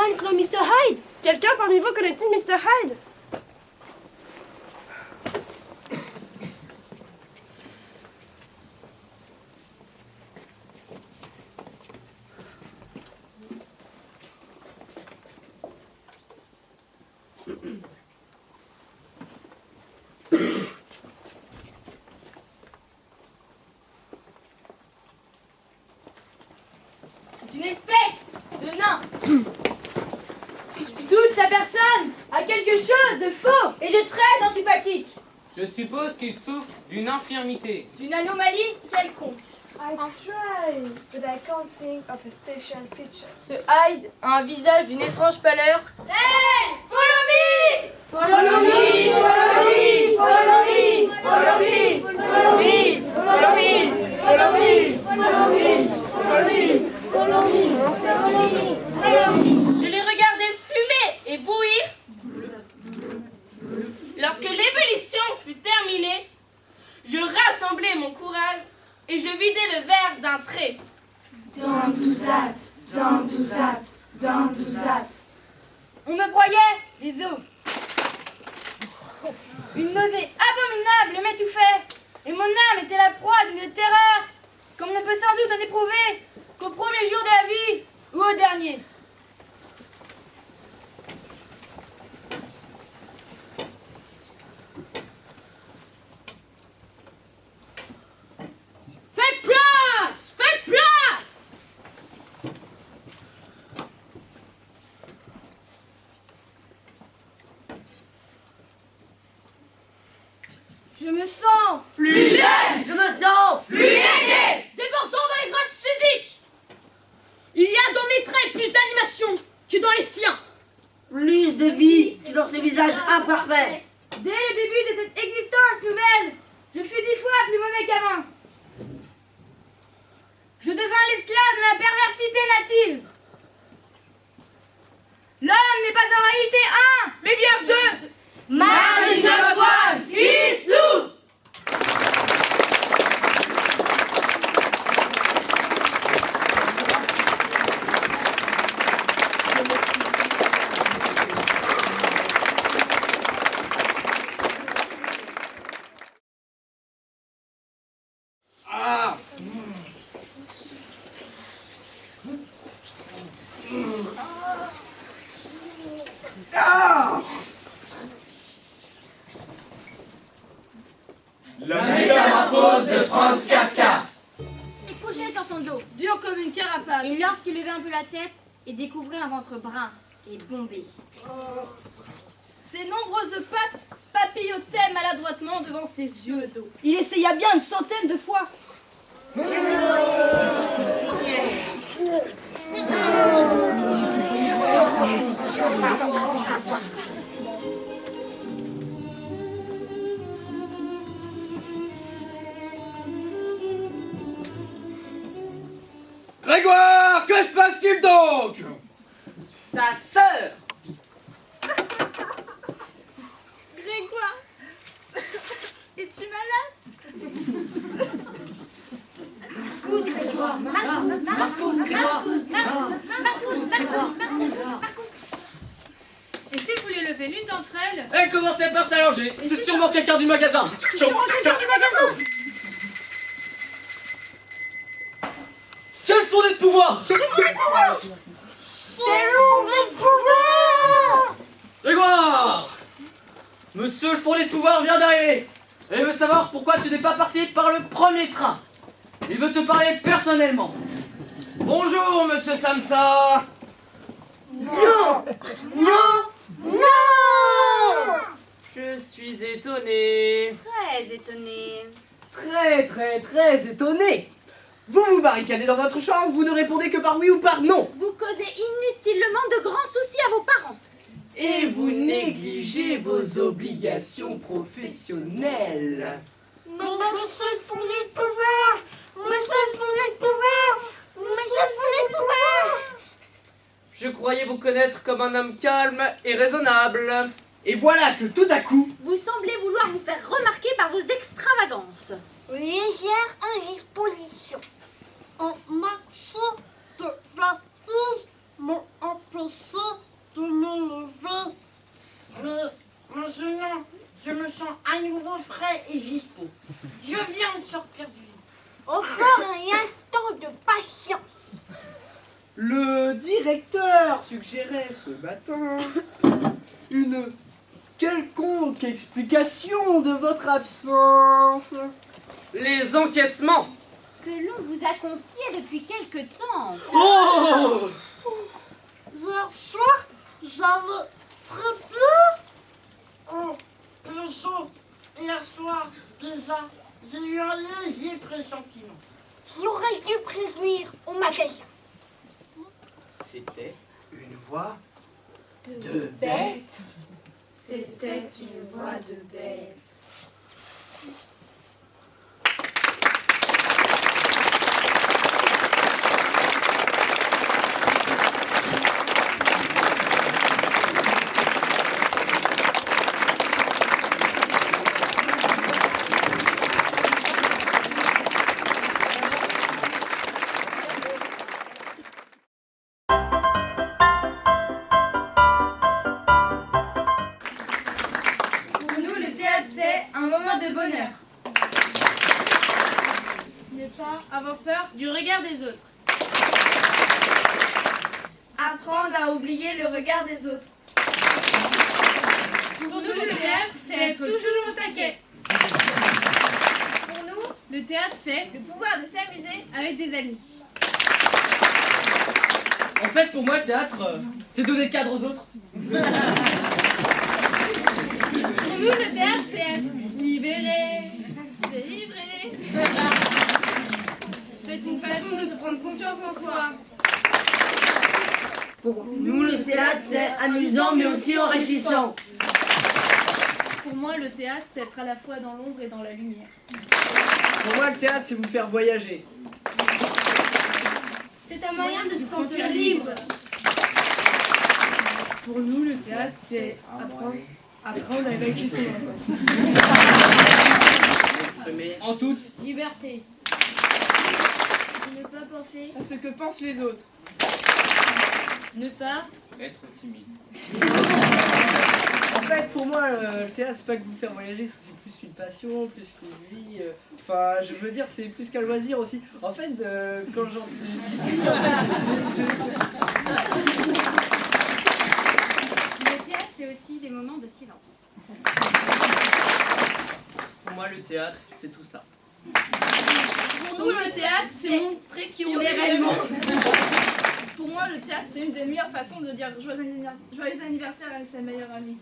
Ravenclaw, Mr. Hyde? Quelqu'un parmi vous connaît-il Mr. Hyde? C'est une espèce de nain qui doute sa personne a quelque chose de faux et de très antipathique, Je suppose qu'il souffre d'une infirmité. d'une anomalie quelconque. I tried, but I can't think of a special feature. Ce Hyde a un visage d'une étrange pâleur. Hey! Follow me! Follow me! Follow me! Follow me! Follow me! Follow me! Follow me! Follow me! Follow me! Follow me! Follow me! Je l'ai regardé fumer et bouillir. Lorsque l'ébullition fut terminée, je rassemblai mon courage et je vidai le verre d'un trait. Don't do that! Don't do that! Don't do that! On me broyait les os. Une nausée abominable m'étouffait et mon âme était la proie d'une terreur comme ne peut sans doute en éprouver qu'au premier jour de la vie ou au dernier. Faites place! Faites place! Je me sens Plus jeune! Je me sens plus léger! débordant dans les grâces physiques. Il y a dans mes traits plus d'animation que dans les siens. Plus de vie que dans ce visage imparfait! Dès le début de cette existence nouvelle, je fus 10 fois plus mauvais qu'avant. Je devins l'esclave de ma perversité native. L'homme n'est pas en réalité un, mais bien deux. Man is not one, he is two! La métamorphose de Franz Kafka. Couché sur son dos, dur comme une carapace. Et lorsqu'il levait un peu la tête et découvrait un ventre brun et bombé. Ses nombreuses pattes papillotaient maladroitement devant ses yeux d'eau. Il essaya bien une centaine de fois. Grégoire, que se passe-t-il donc? Sa sœur! Grégoire! Es-tu malade? Et si vous voulez lever l'une d'entre elles, Elle commençait par s'allonger. C'est sûrement quelqu'un du magasin. C'est le fondé de pouvoir. Grégoire! Monsieur le fondé de pouvoir vient d'arriver. Et il veut savoir pourquoi tu n'es pas parti par le premier train. Il veut te parler personnellement. Bonjour, monsieur Samsa. Non! Je suis étonné. Très étonné. Très étonné! Vous vous barricadez dans votre chambre, vous ne répondez que par oui ou par non! Vous causez inutilement de grands soucis à vos parents. Et vous négligez vos obligations professionnelles! Mais monsieur le fondé de pouvoir! Monsieur le fondé de pouvoir! Monsieur le fondé de pouvoir! Je croyais vous connaître comme un homme calme et raisonable. Et voilà que tout à coup, Vous semblez vouloir vous faire remarquer par vos extravagances. Légère indisposition. Un accès de vertige m'ont empêché frais et dispo. Je viens de sortir du lit. Encore un instant de patience. Le directeur suggérait ce matin une quelconque explication de votre absence. Les encaissements. Que l'on vous a confié depuis quelque temps. Oh! Hier soir, j'allais très bien. Oh, le jour, hier soir, déjà, j'ai eu un léger pressentiment. J'aurais dû prévenir au magasin. C'était une voix De bête. C'était une voix de bête. Pour nous, le théâtre, c'est un moment de bonheur. Ne pas avoir peur du regard des autres. Apprendre à oublier le regard des autres. Pour nous, le théâtre, c'est être toujours au taquet. Pour nous, Le théâtre, c'est le pouvoir de s'amuser. avec des amis. En fait, pour moi, le théâtre, c'est donner le cadre aux autres. Pour nous, le théâtre, c'est être libéré. Délivré. C'est une façon de prendre confiance en soi. Pour nous, le théâtre, c'est amusant mais aussi enrichissant. Pour moi, le théâtre, c'est être à la fois dans l'ombre et dans la lumière. Pour moi, le théâtre, c'est vous faire voyager. C'est un moyen de se sentir libre. Pour nous, le théâtre, c'est apprendre à évacuer son angoisse. En tout, Liberté. Ne pas penser. À ce que pensent les autres. Ne pas. être timide. En fait, pour moi, le théâtre, c'est pas que vous faire voyager, c'est plus qu'une passion, plus qu'une vie. Enfin, je veux dire, c'est plus qu'un loisir aussi. En fait, quand j'en dis Le théâtre, c'est aussi des moments de silence. Pour moi, le théâtre, c'est tout ça. Pour nous, le théâtre, c'est montrer qui on est réellement. Pour moi, le théâtre, c'est une des meilleures façons de dire joyeux anniversaire à sa meilleure amie.